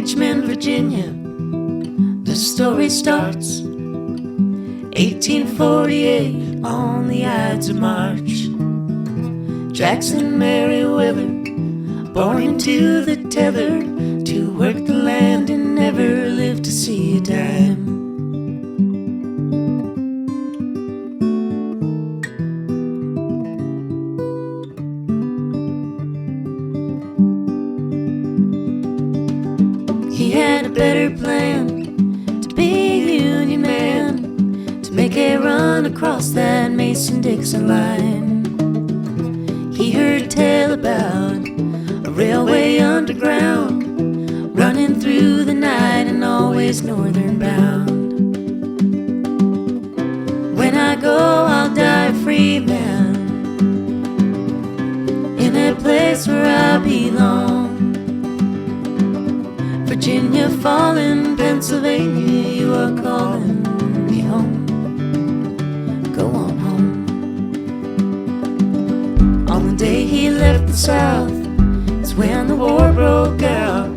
Richmond, Virginia, the story starts. 1848 on the Ides of March. Jackson Merriweather, born into the tether, to work the land and never live to see a dime. He had a better plan, to be a Union man, to make a run across that Mason-Dixon line. He heard a tale about a railway underground, running through the night and always northern bound. When I go, I'll die a free man, in a place where I belong. Virginia falling, Pennsylvania, you are calling me home. Go on home. On the day he left the South, it's when the war broke out.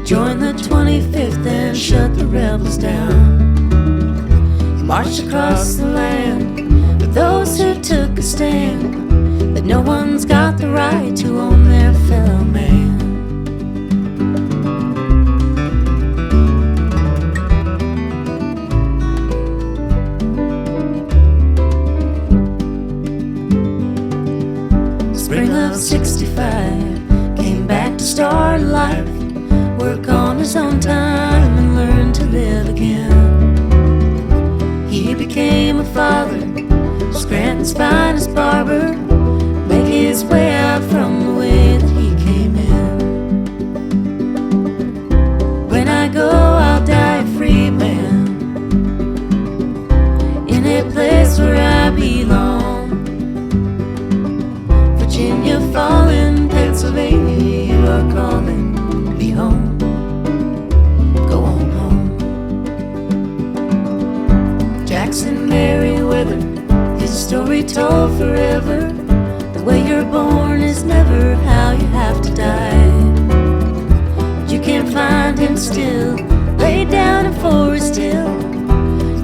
Joined the 25th and shut the rebels down. He marched across the land with those who took a stand, that no one's got the right to own their fellow man. Spring of 65, came back to start life, work on his own time and learn to live again. He became a father, Scranton's finest barber, make his way out from the way that he came in. When I go, I'll die a free man, in a place where I belong. Virginia falling, Pennsylvania, you are calling me home. Go on home. Jackson Merriweather, his story told forever. The way you're born is never how you have to die. You can find him still, laid down in Forest Hill.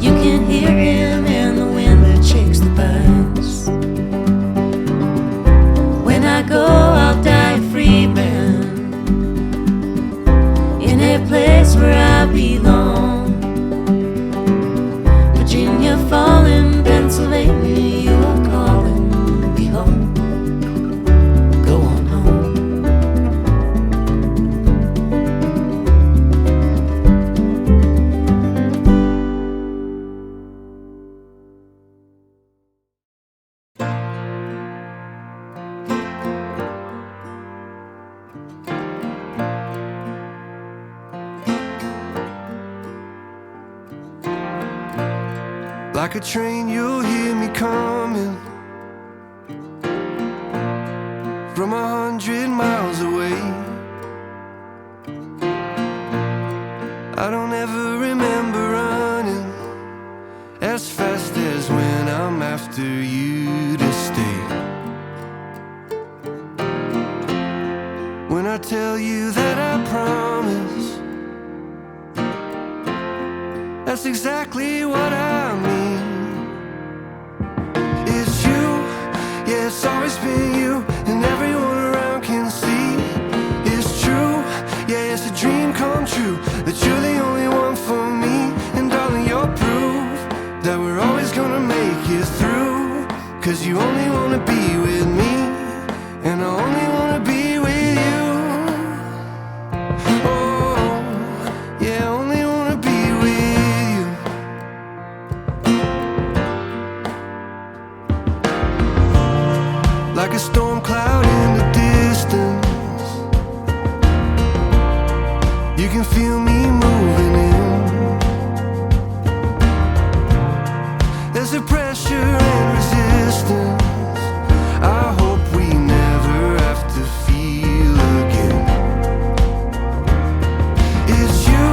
You can hear him in the wind that shakes the pines. When I go, I'll die a free man, in a place where I belong. Virginia falling, Pennsylvania, you are calling me home. Go on home. Like a train, you'll hear me coming from 100 miles away. I don't ever remember running as fast as when I'm after you to stay. When I tell you that I promise, that's exactly what I mean. It's you, yeah, it's always been you, and everyone around can see. It's true, yeah, it's a dream come true, that you're the only one for me. And darling, you're proof that we're always gonna make it through. Cause you only wanna be with me, and I only wanna be with you. Oh, yeah, I only wanna be with you. Like a storm cloud in the distance, you can feel me moving in. There's a pressure and resistance I hope we never have to feel again. It's you,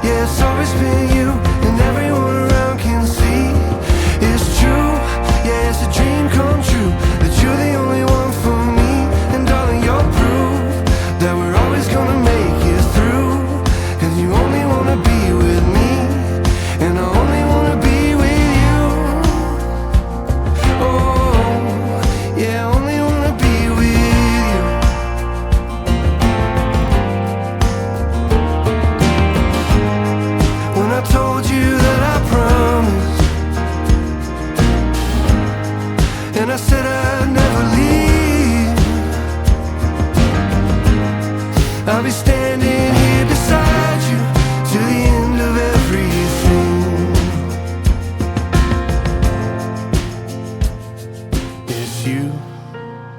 yeah, it's always been you, and everyone around can see. It's true, yeah, it's a dream come true, that you're the only one for me. And darling, you're proof that we're always gonna make it through. I'll be standing here beside you to the end of everything. It's you,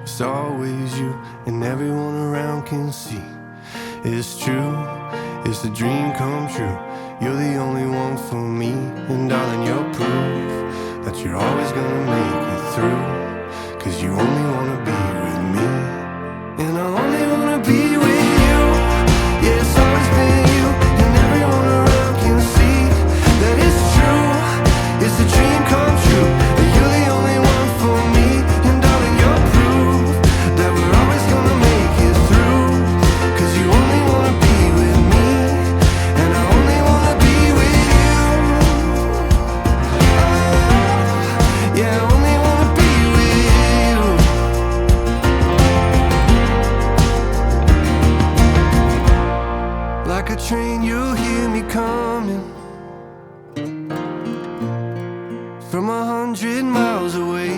it's always you, and everyone around can see. It's true, it's a dream come true. You're the only one for me, and darling, you're proof that you're always gonna make it through. 'Cause you only wanna be with me, and I only wanna be with you. Yeah, it's always been you, and everyone around can see that it's true, it's a dream come true. That you're the only one for me, and darling, you're proof that we're always gonna make it through. 'Cause you only wanna be with me, and I only wanna be with you. Oh, yeah, I only wanna be with you. Like a train, you'll hear me coming from 100 miles away.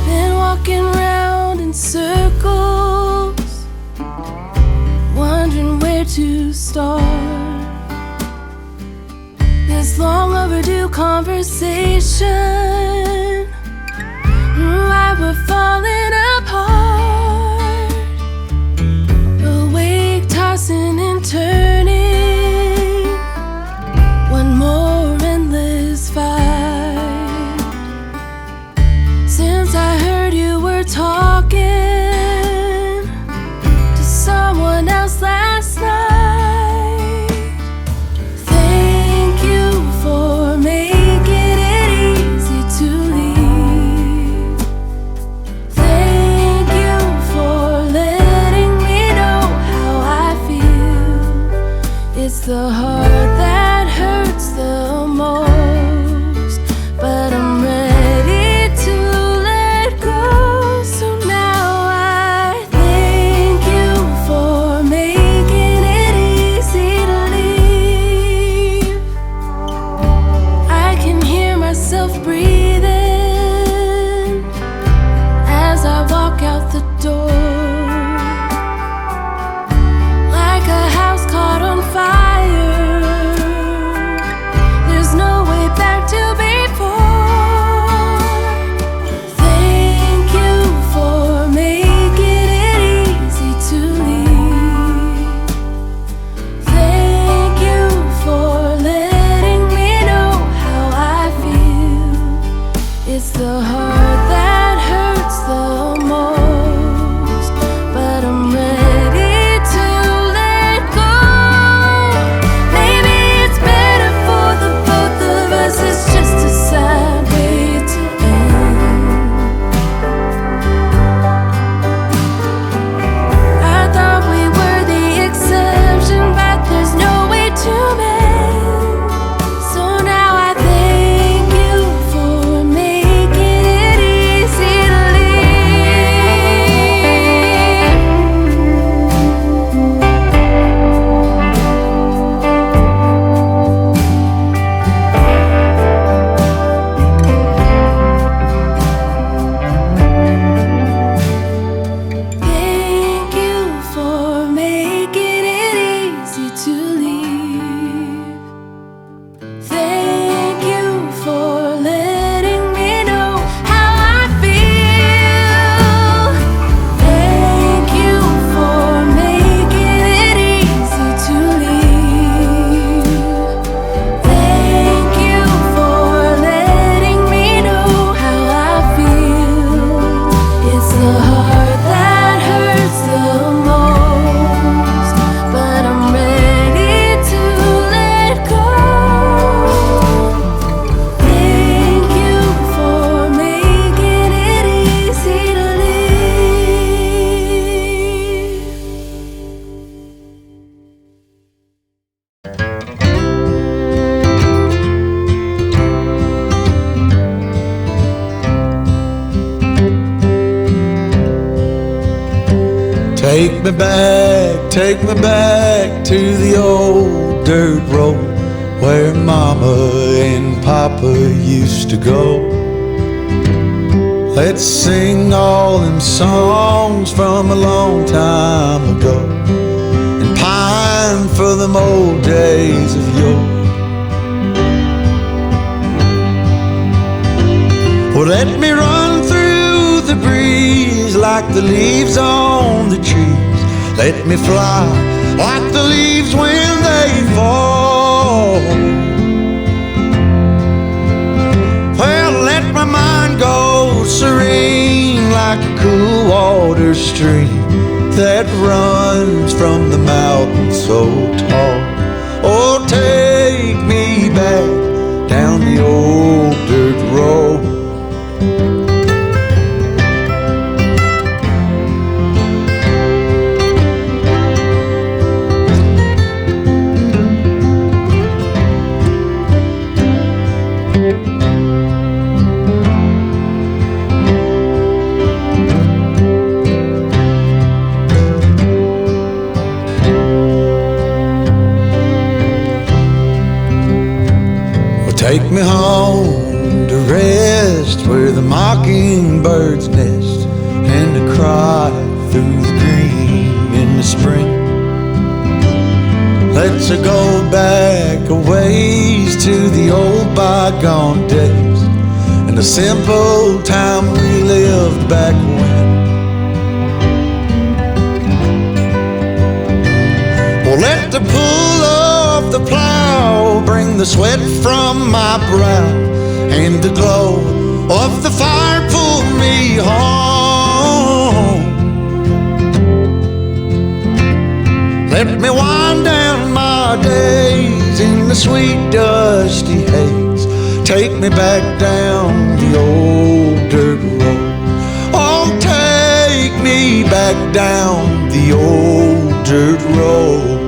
Been walking round in circles, wondering where to start. This long overdue conversation, why we're falling apart. Awake, tossing and turning, one more endless fight. Since I heard you were talking to someone else last night, thank you for making it easy to leave. Thank you for letting me know how I feel. It's the heart that hurts the most, but I'm ready to let go. So now I thank you for making it easy to leave. I can hear myself breathing as I walk out the door, like a house caught on fire. There's no way back to before. Thank you for making it easy to leave. Thank you for letting me know how I feel. Take me back to the old dirt road where Mama and Papa used to go. Let's sing all them songs from a long time ago and pine for them old days of yore. Well, let me run through the breeze like the leaves on the trees. Let me fly like the leaves when they fall. Well, let my mind go serene like a cool water stream that runs from the mountain so tall. Oh, take me back down the old dirt road. Take me home to rest where the mockingbirds nest and to cry through the green in the spring. Let's go back a ways to the old bygone days and the simple time we lived back when. Well, let the pull of the plow bring the sweat from my brow and the glow of the fire pull me home. Let me wind down my days in the sweet dusty haze. Take me back down the old dirt road. Oh, take me back down the old dirt road.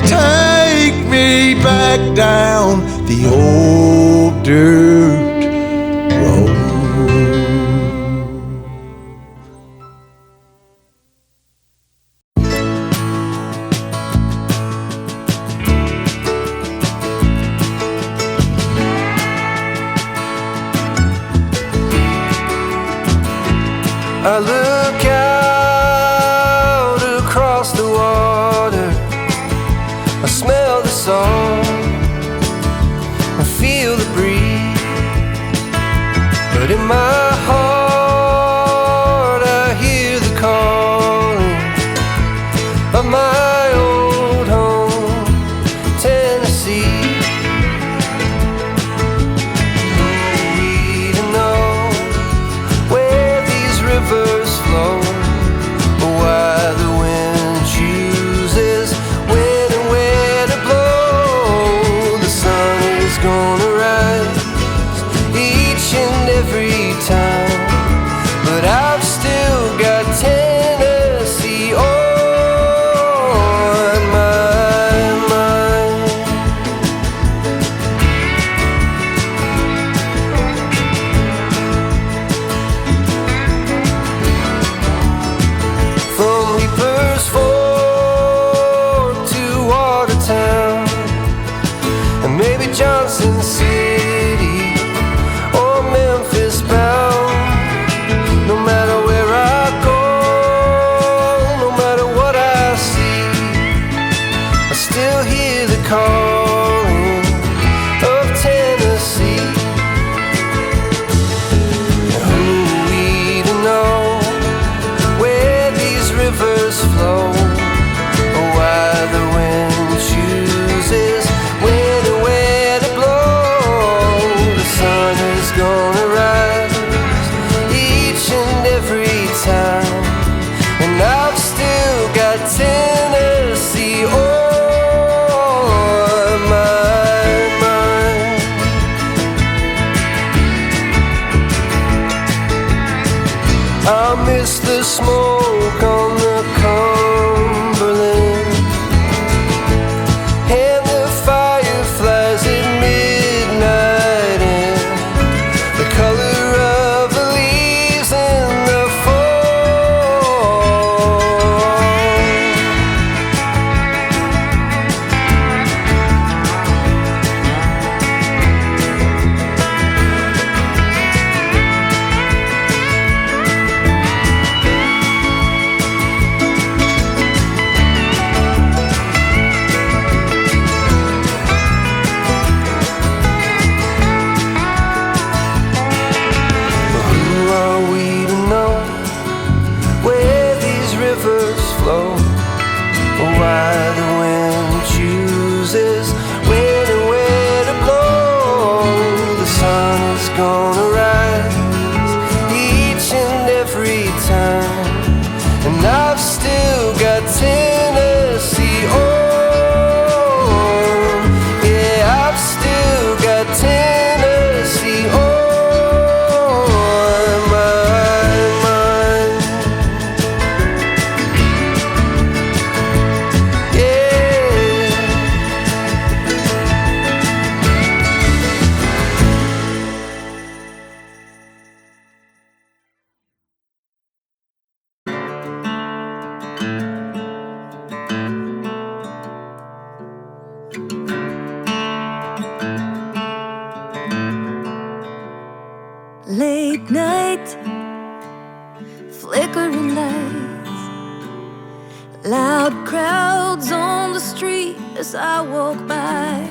Take me back down the old dirt road. I look out across the water, I smell the salt, I feel the breeze, but in my heart I hear the calling of my old home, Tennessee. We don't know where these rivers flow, or why the wind chooses when and where to blow. The sun is gonna rise each and every time, but I've still got Tennessee on my mind. From Reapers Ford to Watertown, and maybe Johnson City or Memphis bound. No matter where I go, no matter what I see, I still hear the calling of Tennessee. Who we to know where these rivers flow, or why the wind chooses when and where to blow. The sun is gonna rise each and every time, and I've still got Tennessee on my mind. I miss the smoke on the Cumberland and the fireflies at midnight, and the color of the leaves in the fall. gonna rise each and every time. And I've still got Tennessee on. Yeah, I've still got Tennessee on my mind. Yeah. Late night, flickering lights, loud crowds on the street as I walk by.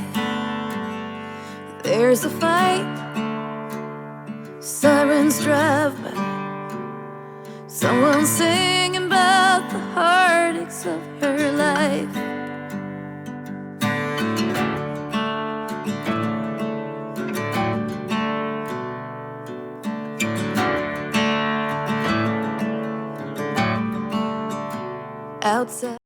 There's a fight, sirens drive by, someone singing about the heartaches of her life. Outside